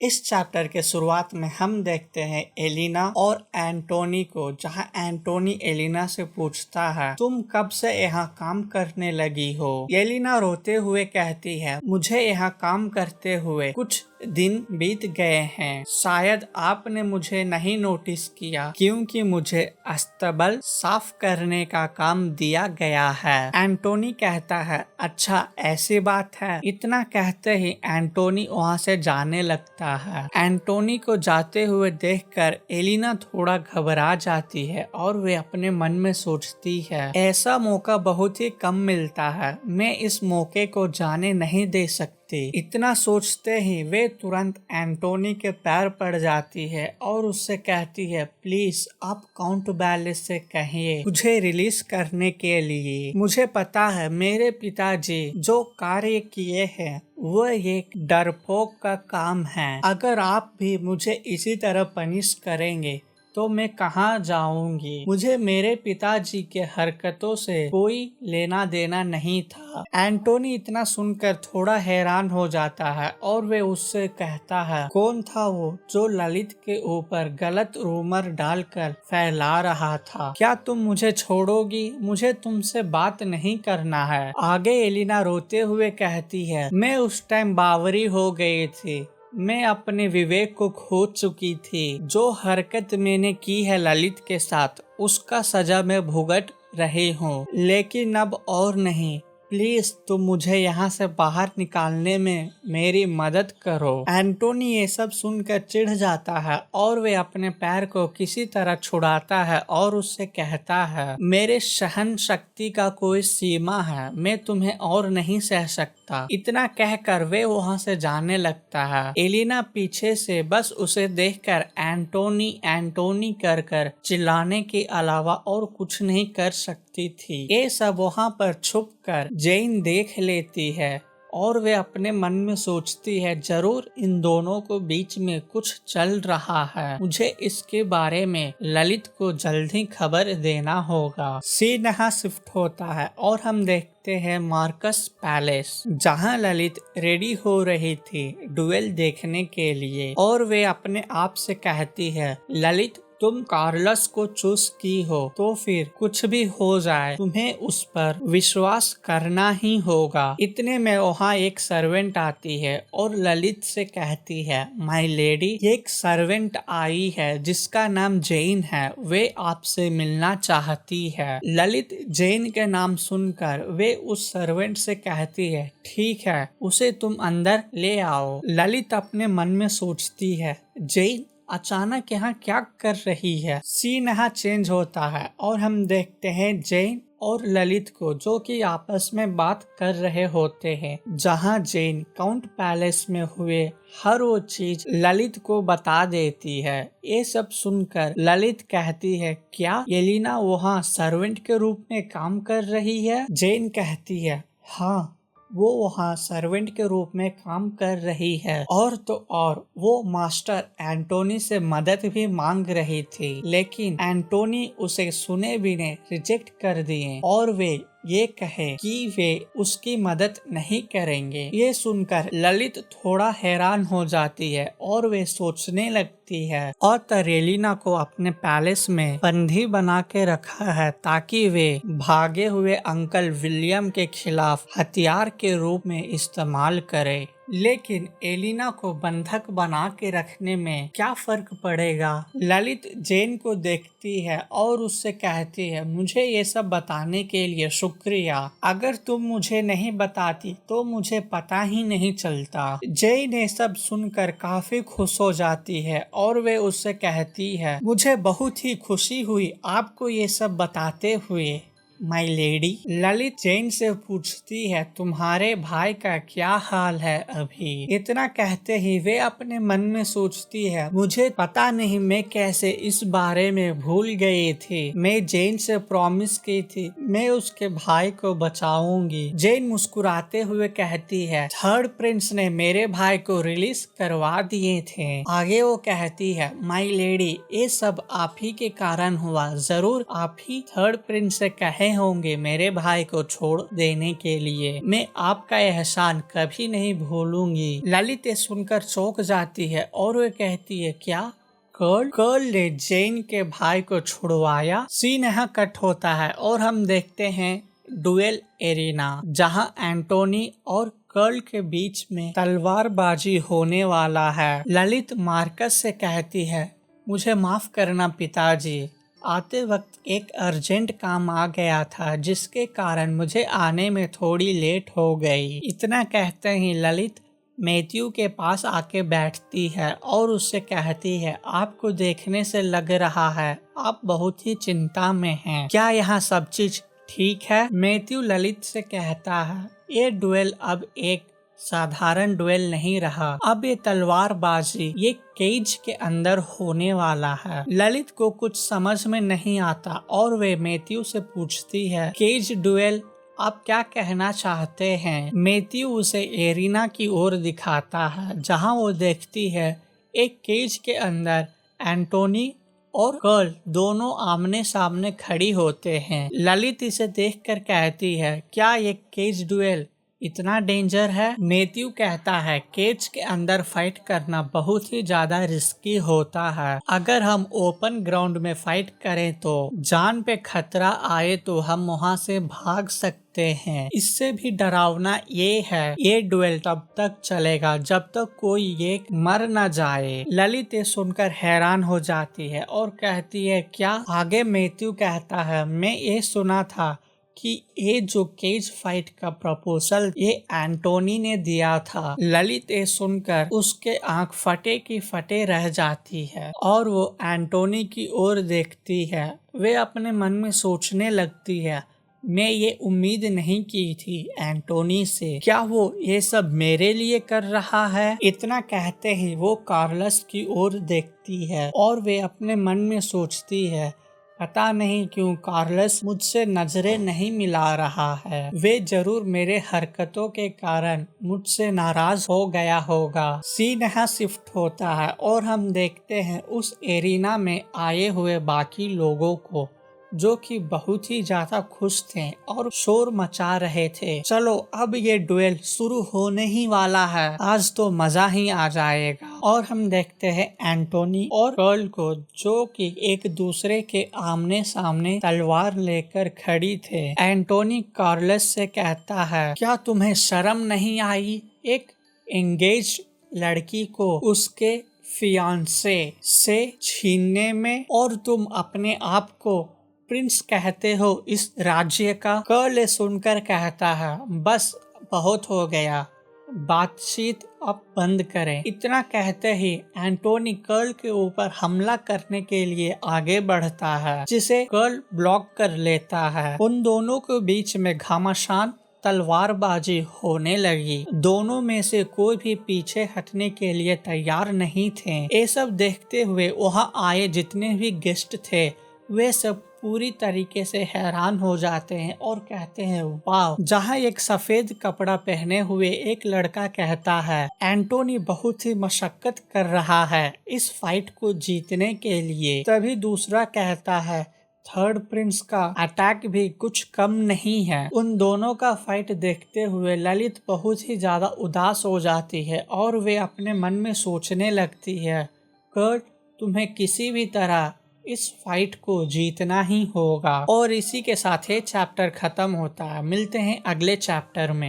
इस चैप्टर के शुरुआत में हम देखते हैं एलिना और एंटोनी को, जहां एंटोनी एलिना से पूछता है तुम कब से यहाँ काम करने लगी हो। एलिना रोते हुए कहती है मुझे यहाँ काम करते हुए कुछ दिन बीत गए हैं, शायद आपने मुझे नहीं नोटिस किया क्योंकि मुझे अस्तबल साफ करने का काम दिया गया है। एंटोनी कहता है अच्छा ऐसी बात है। इतना कहते ही एंटोनी वहाँ से जाने लगता है। एंटोनी को जाते हुए देखकर एलिना थोड़ा घबरा जाती है और वे अपने मन में सोचती है ऐसा मौका बहुत ही कम मिलता है, मैं इस मौके को जाने नहीं दे सकती। इतना सोचते ही वे तुरंत एंटोनी के पैर पड़ जाती है और उससे कहती है प्लीज आप काउंट बैलेंस से कहिए मुझे रिलीज करने के लिए। मुझे पता है मेरे पिताजी जो कार्य किए हैं वो एक डरपोक का काम है। अगर आप भी मुझे इसी तरह पनिश करेंगे तो मैं कहाँ जाऊंगी। मुझे मेरे पिताजी के हरकतों से कोई लेना देना नहीं था। एंटोनी इतना सुनकर थोड़ा हैरान हो जाता है और वे उससे कहता है कौन था वो जो ललित के ऊपर गलत रूमर डालकर फैला रहा था। क्या तुम मुझे छोड़ोगी? मुझे तुमसे बात नहीं करना है। आगे एलिना रोते हुए कहती है मैं उस टाइम बावरी हो गई थी, मैं अपने विवेक को खो चुकी थी। जो हरकत मैंने की है ललित के साथ उसका सजा मैं भुगत रही हूँ, लेकिन अब और नहीं। प्लीज तुम मुझे यहाँ से बाहर निकालने में मेरी मदद करो। एंटोनी ये सब सुनकर चिढ़ जाता है और वे अपने पैर को किसी तरह छुड़ाता है और उससे कहता है मेरे सहन शक्ति का कोई सीमा है, मैं तुम्हें और नहीं सह सकता। इतना कहकर वे वहाँ से जाने लगता है। एलिना पीछे से बस उसे देखकर एंटोनी एंटोनी कर कर चिल्लाने के अलावा और कुछ नहीं कर सकती थी। ये सब वहाँ पर छुप कर जेन देख लेती है और वे अपने मन में सोचती है जरूर इन दोनों को बीच में कुछ चल रहा है, मुझे इसके बारे में ललित को जल्दी खबर देना होगा। सीन यहाँ शिफ्ट होता है और हम देखते हैं मार्कस पैलेस, जहाँ ललित रेडी हो रही थी डुएल देखने के लिए और वे अपने आप से कहती है ललित तुम कार्लस को चूज की हो तो फिर कुछ भी हो जाए तुम्हें उस पर विश्वास करना ही होगा। इतने में वहाँ एक सर्वेंट आती है और ललित से कहती है माय लेडी एक सर्वेंट आई है जिसका नाम जेन है, वे आपसे मिलना चाहती है। ललित जेन के नाम सुनकर वे उस सर्वेंट से कहती है ठीक है उसे तुम अंदर ले आओ। ललित अपने मन में सोचती है जेन अचानक यहाँ क्या कर रही है। सीन यहाँ चेंज होता है और हम देखते हैं जेन और ललित को जो कि आपस में बात कर रहे होते हैं, जहाँ जेन काउंट पैलेस में हुए हर वो चीज ललित को बता देती है। ये सब सुनकर ललित कहती है क्या एलिना वहाँ सर्वेंट के रूप में काम कर रही है? जेन कहती है हाँ वो वहाँ सर्वेंट के रूप में काम कर रही है और तो और वो मास्टर एंटोनी से मदद भी मांग रही थी, लेकिन एंटोनी उसे सुने बिना रिजेक्ट कर दिए और वे ये कहे कि वे उसकी मदद नहीं करेंगे। ये सुनकर ललित थोड़ा हैरान हो जाती है और वे सोचने लगती है और तरेलिना को अपने पैलेस में बंदी बना के रखा है ताकि वे भागे हुए अंकल विलियम के खिलाफ हथियार के रूप में इस्तेमाल करे। लेकिन एलिना को बंधक बना के रखने में क्या फर्क पड़ेगा। ललित जेन को देखती है और उससे कहती है मुझे ये सब बताने के लिए शुक्रिया, अगर तुम मुझे नहीं बताती तो मुझे पता ही नहीं चलता। जेन ये सब सुनकर काफी खुश हो जाती है और वे उससे कहती है मुझे बहुत ही खुशी हुई आपको ये सब बताते हुए माय लेडी। ललित जेन से पूछती है तुम्हारे भाई का क्या हाल है अभी। इतना कहते ही वे अपने मन में सोचती है मुझे पता नहीं मैं कैसे इस बारे में भूल गई थी, मैं जेन से प्रॉमिस की थी मैं उसके भाई को बचाऊंगी। जेन मुस्कुराते हुए कहती है थर्ड प्रिंस ने मेरे भाई को रिलीज करवा दिए थे। आगे वो कहती है माय लेडी ये सब आप ही के कारण हुआ, जरूर आप ही थर्ड प्रिंस से कहें रहे होंगे मेरे भाई को छोड़ देने के लिए। मैं आपका एहसान कभी नहीं भूलूंगी। ललित ये सुनकर चौंक जाती है और वे कहती है, क्या कर्ल ने जेन के भाई को छुड़वाया? सीन यहाँ कट होता है और हम देखते हैं डुएल एरिना, जहां एंटोनी और कर्ल के बीच में तलवारबाजी होने वाला है। ललित मार्कस से कहती है, मुझे माफ करना पिताजी, आते वक्त एक अर्जेंट काम आ गया था जिसके कारण मुझे आने में थोड़ी लेट हो गई। इतना कहते ही ललित मैथ्यू के पास आके बैठती है और उससे कहती है, आपको देखने से लग रहा है आप बहुत ही चिंता में हैं। क्या यहाँ सब चीज ठीक है? मैथ्यू ललित से कहता है, ये डुएल अब एक साधारण डुएल नहीं रहा, अब ये तलवारबाजी ये केज के अंदर होने वाला है। ललित को कुछ समझ में नहीं आता और वे मैथ्यू से पूछती है, केज डुएल आप क्या कहना चाहते हैं? मैथ्यू उसे एरिना की ओर दिखाता है, जहां वो देखती है एक केज के अंदर एंटोनी और कर्ल दोनों आमने सामने खड़ी होते हैं। ललित इसे देखकर कहती है, क्या ये केज डुएल इतना डेंजर है? मैथ्यू कहता है, केज के अंदर फाइट करना बहुत ही ज्यादा रिस्की होता है। अगर हम ओपन ग्राउंड में फाइट करें तो जान पे खतरा आए तो हम वहां से भाग सकते हैं। इससे भी डरावना ये है, ये डुएल तब तक चलेगा जब तक कोई एक मर न जाए। ललित ये सुनकर हैरान हो जाती है और कहती है, क्या? आगे मैथ्यू कहता है, मैं ये सुना था कि ये जो केज फाइट का प्रपोजल ये एंटोनी ने दिया था। ललित ये सुनकर उसके आंख फटे की फटे रह जाती है और वो एंटोनी की ओर देखती है। वे अपने मन में सोचने लगती है, मैं ये उम्मीद नहीं की थी एंटोनी से, क्या वो ये सब मेरे लिए कर रहा है? इतना कहते ही वो कार्लस की ओर देखती है और वे अपने मन में सोचती है, पता नहीं क्यों कार्लस मुझसे नजरें नहीं मिला रहा है। वे जरूर मेरे हरकतों के कारण मुझसे नाराज हो गया होगा। सीन यहाँ शिफ्ट होता है और हम देखते हैं उस एरिना में आए हुए बाकी लोगों को, जो कि बहुत ही ज्यादा खुश थे और शोर मचा रहे थे। चलो अब ये डुएल शुरू होने ही वाला है, आज तो मजा ही आ जाएगा। और हम देखते हैं एंटोनी और कर्ल को, जो कि एक दूसरे के आमने सामने तलवार लेकर खड़ी थे। एंटोनी कार्लस से कहता है, क्या तुम्हें शर्म नहीं आई एक एंगेज लड़की को उसके फियांसे से छीनने में, और तुम अपने आप को प्रिंस कहते हो इस राज्य का? कर्ल सुनकर कहता है, बस बहुत हो गया, बातचीत अब बंद करें। इतना कहते ही एंटोनी कर्ल के ऊपर हमला करने के लिए आगे बढ़ता है, जिसे कर्ल ब्लॉक कर लेता है। उन दोनों के बीच में घमासान तलवारबाजी होने लगी। दोनों में से कोई भी पीछे हटने के लिए तैयार नहीं थे। ये सब देखते हुए वहाँ आए जितने भी गेस्ट थे वे सब पूरी तरीके से हैरान हो जाते हैं और कहते हैं, वाह। जहां एक सफेद कपड़ा पहने हुए एक लड़का कहता है, एंटोनी बहुत ही मशक्कत कर रहा है इस फाइट को जीतने के लिए। तभी दूसरा कहता है, थर्ड प्रिंस का अटैक भी कुछ कम नहीं है। उन दोनों का फाइट देखते हुए ललित बहुत ही ज्यादा उदास हो जाती है और वे अपने मन में सोचने लगती है, कर्ल तुम्हें किसी भी तरह इस फाइट को जीतना ही होगा। और इसी के साथ ये चैप्टर खत्म होता है। मिलते हैं अगले चैप्टर में।